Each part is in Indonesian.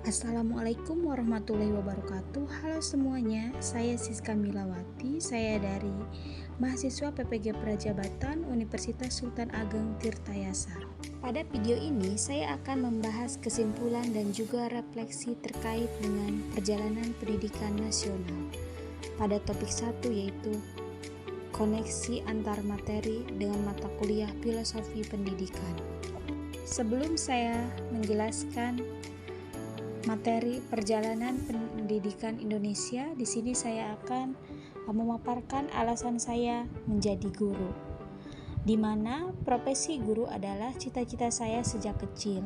Assalamualaikum warahmatullahi wabarakatuh. Halo semuanya, saya Siska Milawati. Saya dari mahasiswa PPG Prajabatan Universitas Sultan Ageng Tirtayasa. Pada video ini saya akan membahas kesimpulan dan juga refleksi terkait dengan perjalanan pendidikan nasional. Pada topik 1 yaitu koneksi antar materi dengan mata kuliah filosofi pendidikan. Sebelum saya menjelaskan materi perjalanan pendidikan Indonesia, di sini saya akan memaparkan alasan saya menjadi guru, di mana profesi guru adalah cita-cita saya sejak kecil.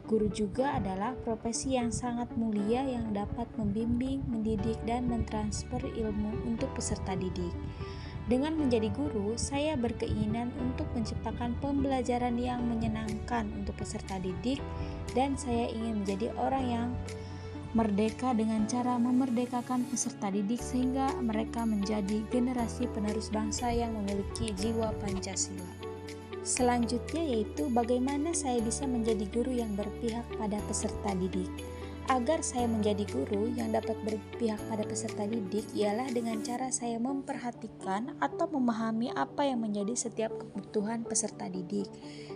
Guru juga adalah profesi yang sangat mulia yang dapat membimbing, mendidik, dan mentransfer ilmu untuk peserta didik. Dengan menjadi guru, saya berkeinginan untuk menciptakan pembelajaran yang menyenangkan untuk peserta didik, dan saya ingin menjadi orang yang merdeka dengan cara memerdekakan peserta didik sehingga mereka menjadi generasi penerus bangsa yang memiliki jiwa Pancasila. Selanjutnya yaitu bagaimana saya bisa menjadi guru yang berpihak pada peserta didik. Agar saya menjadi guru yang dapat berpihak pada peserta didik ialah dengan cara saya memperhatikan atau memahami apa yang menjadi setiap kebutuhan peserta didik.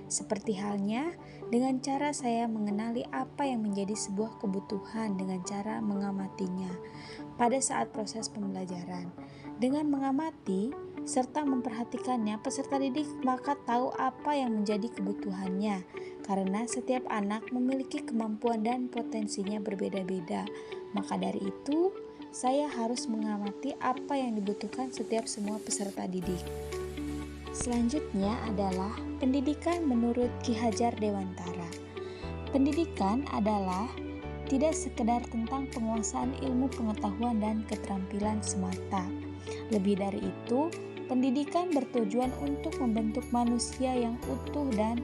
Seperti halnya dengan cara saya mengenali apa yang menjadi sebuah kebutuhan dengan cara mengamatinya pada saat proses pembelajaran. Dengan mengamati serta memperhatikannya, peserta didik maka tahu apa yang menjadi kebutuhannya. Karena setiap anak memiliki kemampuan dan potensinya berbeda-beda, maka dari itu saya harus mengamati apa yang dibutuhkan setiap semua peserta didik. Selanjutnya adalah pendidikan menurut Ki Hajar Dewantara. Pendidikan adalah tidak sekedar tentang penguasaan ilmu pengetahuan dan keterampilan semata. Lebih dari itu, pendidikan bertujuan untuk membentuk manusia yang utuh dan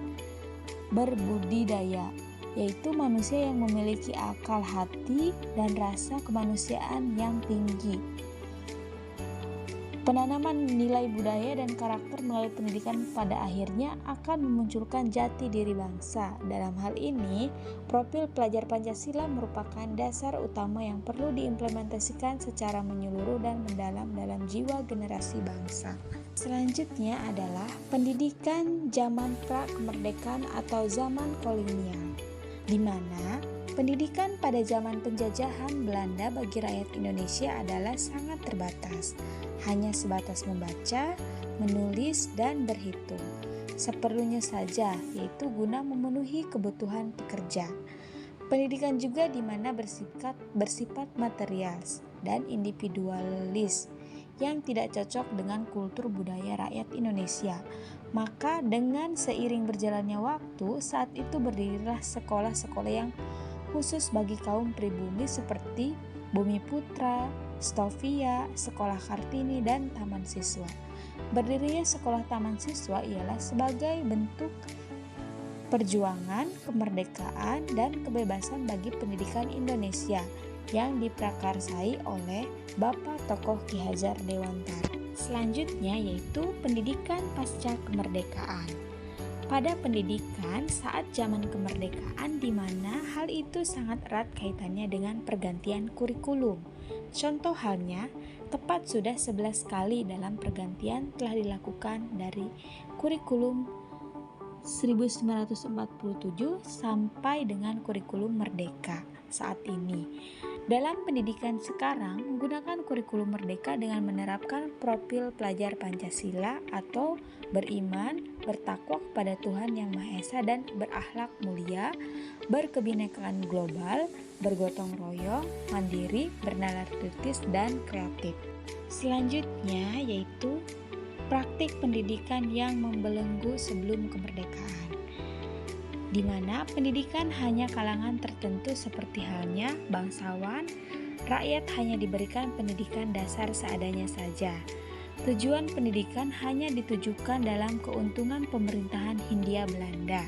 berbudidaya, yaitu manusia yang memiliki akal hati dan rasa kemanusiaan yang tinggi. Penanaman nilai budaya dan karakter melalui pendidikan pada akhirnya akan memunculkan jati diri bangsa. Dalam hal ini, profil pelajar Pancasila merupakan dasar utama yang perlu diimplementasikan secara menyeluruh dan mendalam dalam jiwa generasi bangsa. Selanjutnya adalah pendidikan zaman pra-kemerdekaan atau zaman kolonial, di mana pendidikan pada zaman penjajahan Belanda bagi rakyat Indonesia adalah sangat terbatas, hanya sebatas membaca, menulis, dan berhitung, seperlunya saja, yaitu guna memenuhi kebutuhan pekerja. Pendidikan juga di mana bersifat materialis dan individualis, yang tidak cocok dengan kultur budaya rakyat Indonesia. Maka dengan seiring berjalannya waktu, saat itu berdirilah sekolah-sekolah yang khusus bagi kaum pribumi seperti Bumi Putra, Stovia, Sekolah Kartini, dan Taman Siswa. Berdirinya sekolah Taman Siswa ialah sebagai bentuk perjuangan, kemerdekaan, dan kebebasan bagi pendidikan Indonesia yang diprakarsai oleh Bapak Tokoh Ki Hajar Dewantara. Selanjutnya yaitu pendidikan pasca kemerdekaan. Pada pendidikan saat zaman kemerdekaan, di mana hal itu sangat erat kaitannya dengan pergantian kurikulum. Contoh halnya, tepat sudah 11 kali dalam pergantian telah dilakukan dari kurikulum 1947 sampai dengan kurikulum merdeka saat ini. Dalam pendidikan sekarang menggunakan kurikulum merdeka dengan menerapkan profil pelajar Pancasila atau beriman, bertakwa kepada Tuhan Yang Maha Esa dan berakhlak mulia, berkebinekaan global, bergotong royong, mandiri, bernalar kritis, dan kreatif. Selanjutnya yaitu praktik pendidikan yang membelenggu sebelum kemerdekaan, di mana pendidikan hanya kalangan tertentu seperti halnya bangsawan, rakyat hanya diberikan pendidikan dasar seadanya saja. Tujuan pendidikan hanya ditujukan dalam keuntungan pemerintahan Hindia Belanda.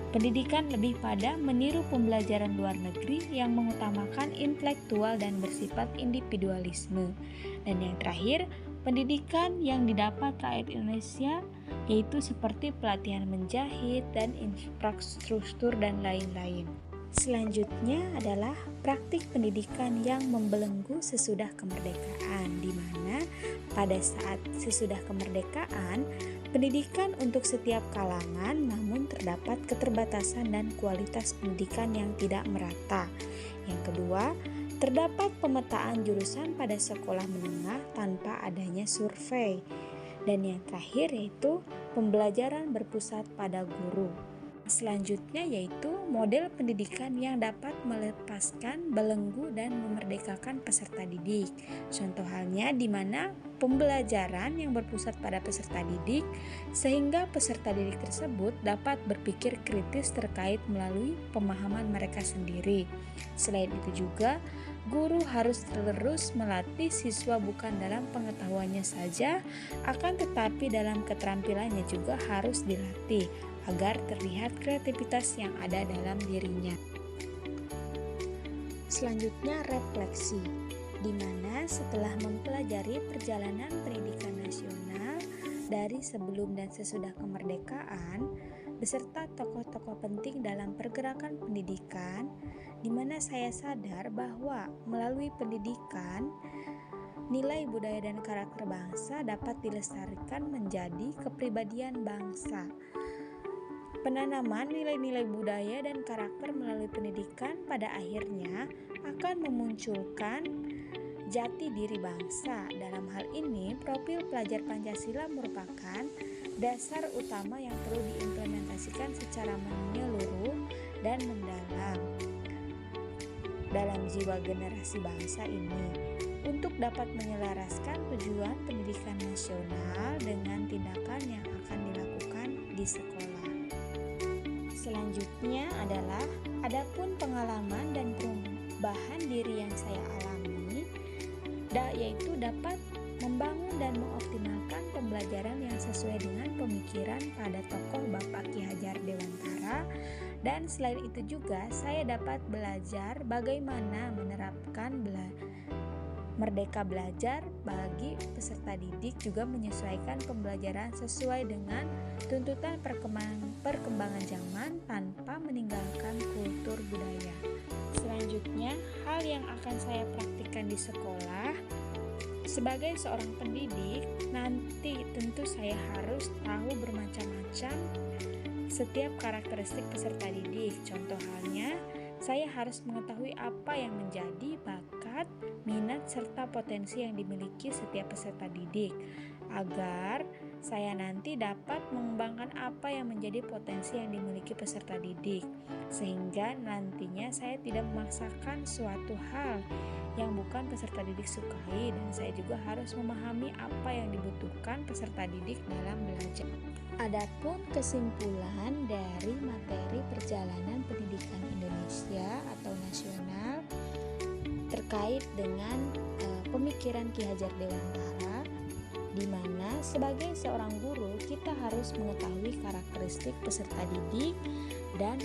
Pendidikan lebih pada meniru pembelajaran luar negeri yang mengutamakan intelektual dan bersifat individualisme. Dan yang terakhir, pendidikan yang didapat rakyat Indonesia yaitu seperti pelatihan menjahit dan infrastruktur dan lain-lain. Selanjutnya adalah praktik pendidikan yang membelenggu sesudah kemerdekaan, di mana pada saat sesudah kemerdekaan, pendidikan untuk setiap kalangan, namun terdapat keterbatasan dan kualitas pendidikan yang tidak merata. Yang kedua, terdapat pemetaan jurusan pada sekolah menengah tanpa adanya survei. Dan yang terakhir yaitu pembelajaran berpusat pada guru. Selanjutnya yaitu model pendidikan yang dapat melepaskan, belenggu, dan memerdekakan peserta didik. Contoh halnya di mana pembelajaran yang berpusat pada peserta didik sehingga peserta didik tersebut dapat berpikir kritis terkait melalui pemahaman mereka sendiri. Selain itu juga guru harus terus melatih siswa bukan dalam pengetahuannya saja, akan tetapi dalam keterampilannya juga harus dilatih agar terlihat kreativitas yang ada dalam dirinya. Selanjutnya refleksi, di mana setelah mempelajari perjalanan pendidikan nasional dari sebelum dan sesudah kemerdekaan, beserta tokoh-tokoh penting dalam pergerakan pendidikan, di mana saya sadar bahwa melalui pendidikan, nilai budaya dan karakter bangsa dapat dilestarikan menjadi kepribadian bangsa. Penanaman nilai-nilai budaya dan karakter melalui pendidikan pada akhirnya akan memunculkan jati diri bangsa. Dalam hal ini, profil pelajar Pancasila merupakan dasar utama yang perlu diimplementasikan secara menyeluruh dan mendalam dalam jiwa generasi bangsa ini untuk dapat menyelaraskan tujuan pendidikan nasional dengan tindakan yang akan dilakukan di sekolah. Selanjutnya adalah adapun pengalaman dan perubahan diri yang saya alami, yaitu dapat membangun dan mengoptimalkan pembelajaran yang sesuai dengan pemikiran pada tokoh Bapak Ki Hajar Dewantara, dan selain itu juga saya dapat belajar bagaimana menerapkan Merdeka Belajar bagi peserta didik, juga menyesuaikan pembelajaran sesuai dengan tuntutan perkembangan zaman tanpa meninggalkan kultur budaya. Selanjutnya, hal yang akan saya praktikkan di sekolah sebagai seorang pendidik, nanti tentu saya harus tahu bermacam-macam setiap karakteristik peserta didik. Contoh halnya, saya harus mengetahui apa yang menjadi bakat, minat, serta potensi yang dimiliki setiap peserta didik, agar saya nanti dapat mengembangkan apa yang menjadi potensi yang dimiliki peserta didik, sehingga nantinya saya tidak memaksakan suatu hal yang bukan peserta didik sukai, dan saya juga harus memahami apa yang dibutuhkan peserta didik dalam belajar. Adapun kesimpulan dari materi perjalanan pendidikan Indonesia atau nasional terkait dengan pemikiran Ki Hajar Dewantara, di mana sebagai seorang guru kita harus mengetahui karakteristik peserta didik dan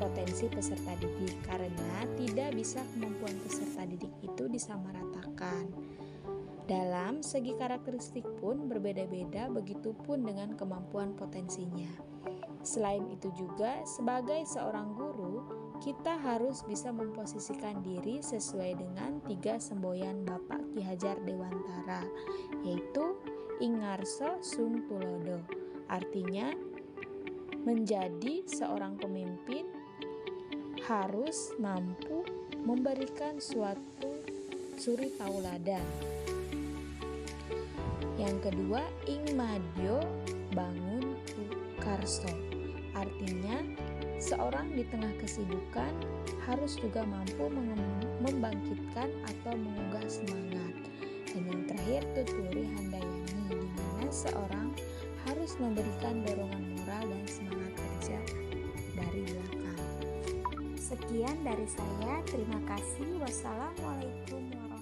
potensi peserta didik, karena tidak bisa kemampuan peserta didik itu disamaratakan. Dalam segi karakteristik pun berbeda-beda, begitupun dengan kemampuan potensinya. Selain itu juga, sebagai seorang guru, kita harus bisa memposisikan diri sesuai dengan 3 semboyan Bapak Ki Hajar Dewantara, yaitu Ingarso Sung Tulodo. Artinya, menjadi seorang pemimpin harus mampu memberikan suatu suri tauladan. Yang kedua, ing madyo bangun karso. Artinya, seorang di tengah kesibukan harus juga mampu membangkitkan atau mengunggah semangat. Dan yang terakhir, tuturi handayani, di mana seorang harus memberikan dorongan moral dan semangat kerja dari belakang. Sekian dari saya, terima kasih. Wassalamualaikum warahmatullahi wabarakatuh.